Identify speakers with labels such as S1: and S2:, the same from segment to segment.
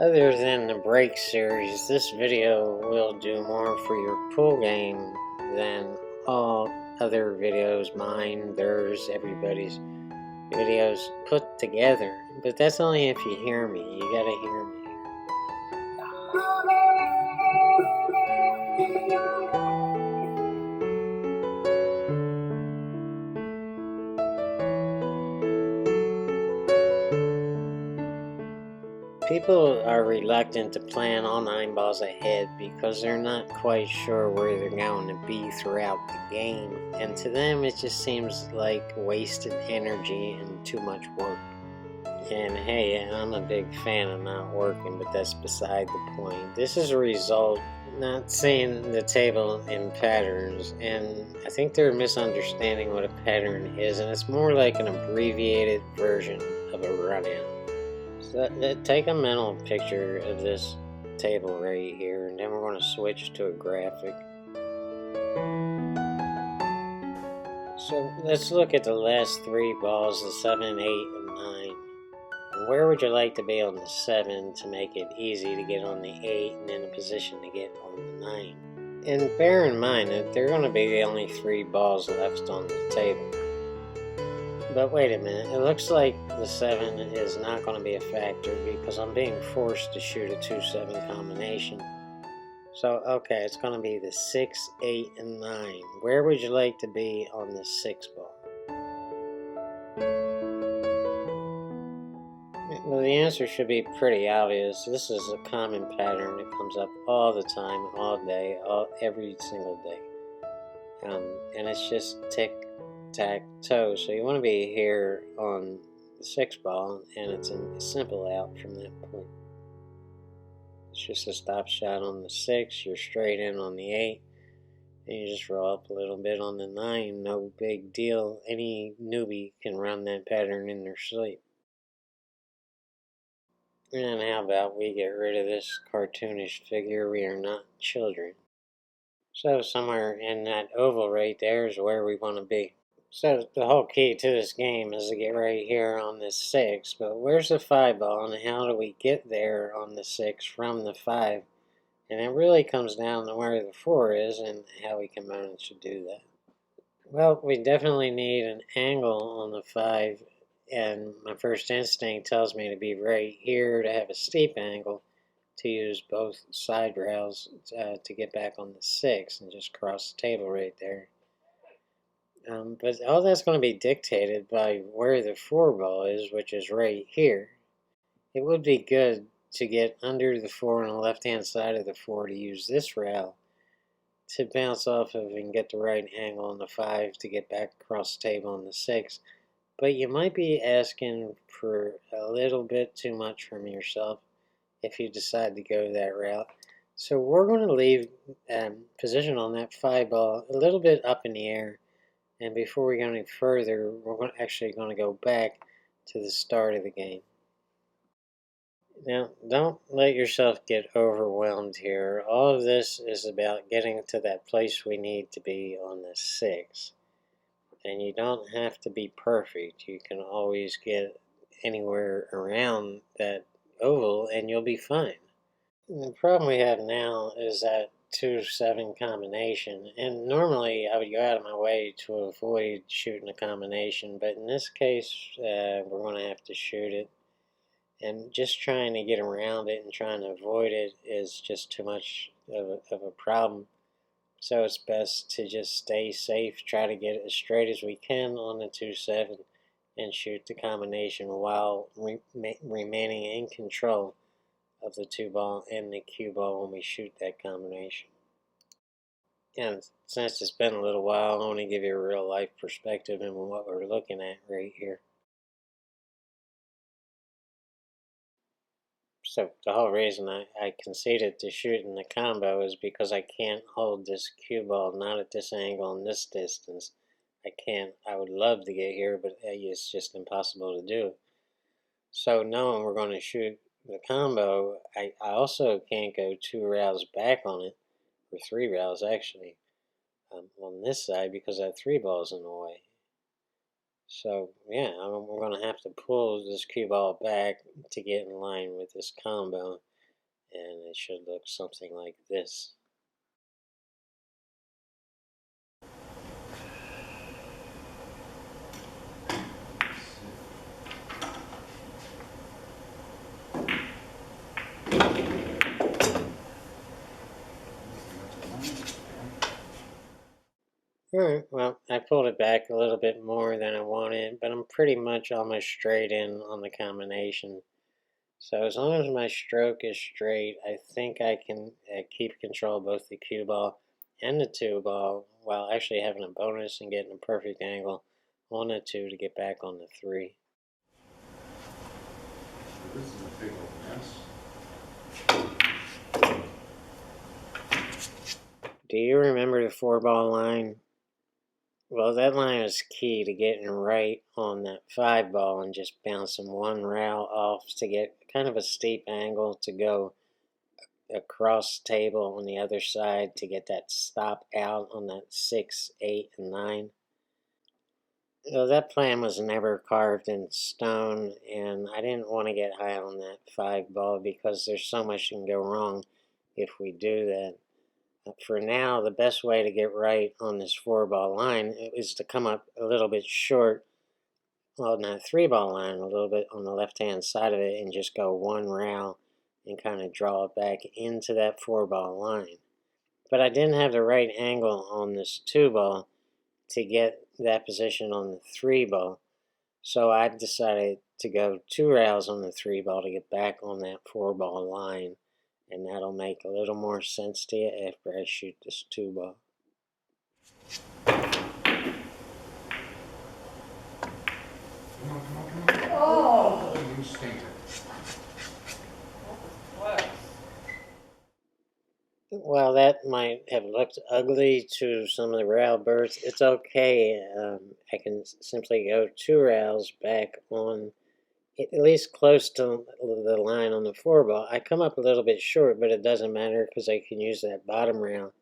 S1: Other than the break series, this video will do more for your pool game than all other videos, mine, theirs, everybody's videos put together. But that's only if you hear me. You gotta hear me. People are reluctant to plan all 9 balls ahead because they're not quite sure where they're going to be throughout the game, and to them it just seems like wasted energy and too much work. And hey, I'm a big fan of not working, but that's beside the point. This is a result not seeing the table in patterns, and I think they're misunderstanding what a pattern is, and it's more like an abbreviated version of a run-out. So take a mental picture of this table right here, and then we're going to switch to a graphic. So let's look at the last 3 balls, the 7, 8, and 9. And where would you like to be on the 7 to make it easy to get on the 8 and in a position to get on the 9? And bear in mind that they're going to be the only 3 balls left on the table. But wait a minute, it looks like the 7 is not going to be a factor because I'm being forced to shoot a 2-7 combination. So, okay, it's going to be the 6, 8, and 9. Where would you like to be on the 6 ball? Well, the answer should be pretty obvious. This is a common pattern that comes up all the time, all day, every single day. And it's just tic-tac-toe. So you want to be here on the 6 ball, and it's a simple out from that point. It's just a stop shot on the 6, you're straight in on the 8, and you just roll up a little bit on the 9. No big deal. Any newbie can run that pattern in their sleep. And how about we get rid of this cartoonish figure? We are not children. So somewhere in that oval right there is where we want to be. So the whole key to this game is to get right here on this 6, but where's the 5 ball and how do we get there on the 6 from the 5? And it really comes down to where the 4 is and how we can manage to do that. Well, we definitely need an angle on the 5, and my first instinct tells me to be right here to have a steep angle to use both side rails to get back on the 6 and just cross the table right there. But all that's going to be dictated by where the 4 ball is, which is right here. It would be good to get under the 4 on the left-hand side of the 4 to use this rail to bounce off of and get the right angle on the 5 to get back across the table on the 6. But you might be asking for a little bit too much from yourself if you decide to go that route. So we're going to leave position on that 5 ball a little bit up in the air. And before we go any further, we're actually going to go back to the start of the game. Now, don't let yourself get overwhelmed here. All of this is about getting to that place we need to be on the 6. And you don't have to be perfect. You can always get anywhere around that oval and you'll be fine. The problem we have now is that 2-7 combination, and normally I would go out of my way to avoid shooting a combination, but in this case we're going to have to shoot it, and just trying to get around it and trying to avoid it is just too much of a problem. So it's best to just stay safe, try to get it as straight as we can on the 2-7 and shoot the combination while remaining in control of the 2 ball and the cue ball when we shoot that combination. And since it's been a little while, I want to give you a real life perspective in what we're looking at right here. So the whole reason I conceded to shooting the combo is because I can't hold this cue ball, not at this angle and this distance. I can't. I would love to get here, but it's just impossible to do. So knowing we're going to shoot the combo, I also can't go 2 rails back on it, or 3 rails actually, on this side because that 3 ball's in the way. So yeah, we're going to have to pull this cue ball back to get in line with this combo, and it should look something like this. Alright, well, I pulled it back a little bit more than I wanted, but I'm pretty much almost straight in on the combination. So as long as my stroke is straight, I think I can keep control of both the cue ball and the two ball while actually having a bonus and getting a perfect angle on the two to get back on the three.
S2: This is a big old mess.
S1: Do you remember the four ball line? Well, that line is key to getting right on that five ball and just bouncing one rail off to get kind of a steep angle to go across table on the other side to get that stop out on that 6, 8, and 9. So that plan was never carved in stone, and I didn't want to get high on that five ball because there's so much can go wrong if we do that. For now, the best way to get right on this four ball line is to come up a little bit short on that three ball line, a little bit on the left hand side of it, and just go one rail and kind of draw it back into that four ball line. But I didn't have the right angle on this two ball to get that position on the three ball, so I decided to go two rails on the three ball to get back on that four ball line. And that'll make a little more sense to you after I shoot this two ball.
S2: Oh! You stinker.
S1: While that might have looked ugly to some of the rail birds, it's okay. I can simply go two rails back on, at least close to the line on the four ball. I come up a little bit short, but it doesn't matter because I can use that bottom rail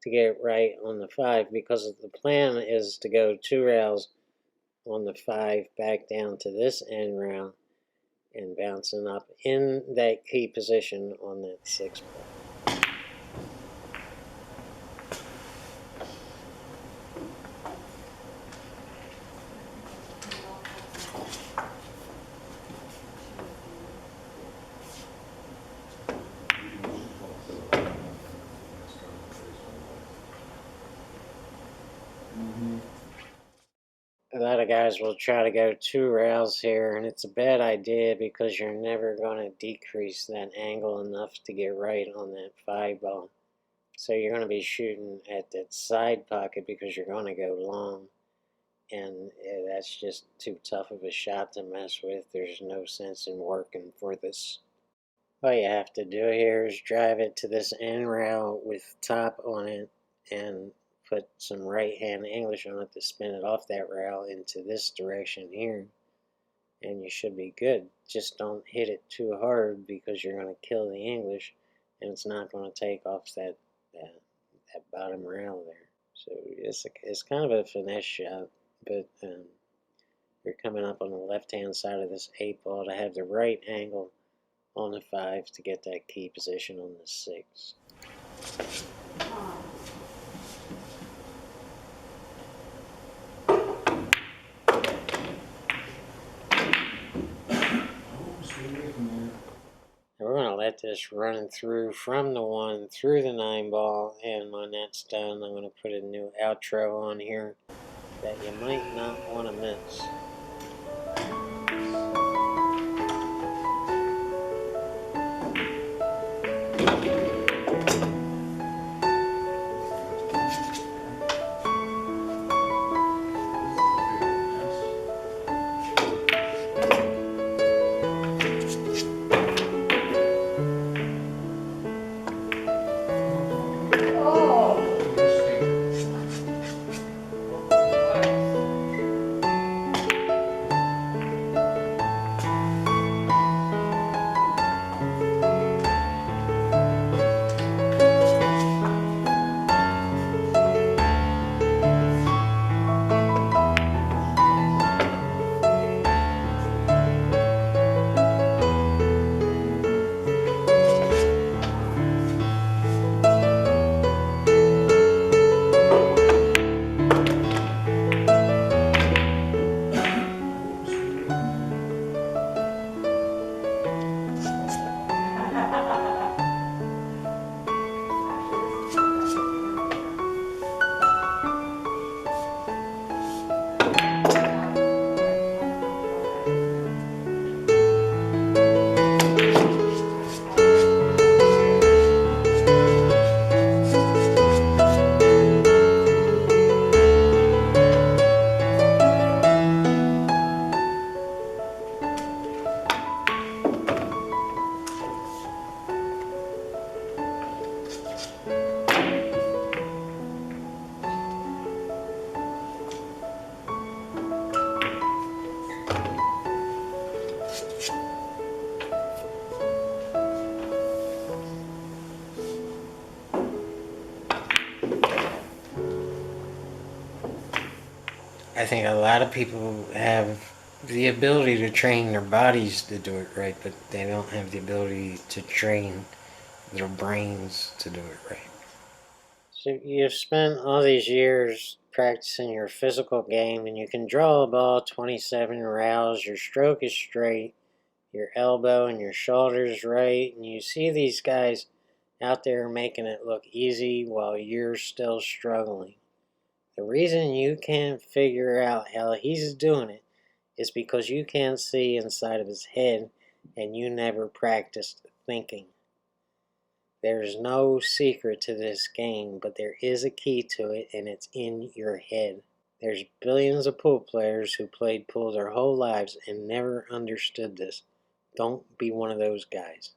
S1: to get it right on the five, because the plan is to go two rails on the five back down to this end rail and bouncing up in that key position on that six ball. A lot of guys will try to go two rails here, and it's a bad idea because you're never going to decrease that angle enough to get right on that five ball. So you're going to be shooting at that side pocket because you're going to go long, and that's just too tough of a shot to mess with. There's no sense in working for this. All you have to do here is drive it to this end rail with top on it and put some right hand English on it to spin it off that rail into this direction here, and you should be good. Just don't hit it too hard because you're going to kill the English, and it's not going to take off that bottom rail there. So it's kind of a finesse shot, but you're coming up on the left hand side of this 8 ball to have the right angle on the 5 to get that key position on the 6. We're going to let this run through from the 1 through the 9 ball, and when that's done, I'm going to put a new outro on here that you might not want to miss. I think a lot of people have the ability to train their bodies to do it right, but they don't have the ability to train their brains to do it right. So you've spent all these years practicing your physical game, and you can draw a ball 27 rows, your stroke is straight, your elbow and your shoulders right, and you see these guys out there making it look easy while you're still struggling. The reason you can't figure out how he's doing it is because you can't see inside of his head and you never practiced thinking. There's no secret to this game, but there is a key to it, and it's in your head. There's billions of pool players who played pool their whole lives and never understood this. Don't be one of those guys.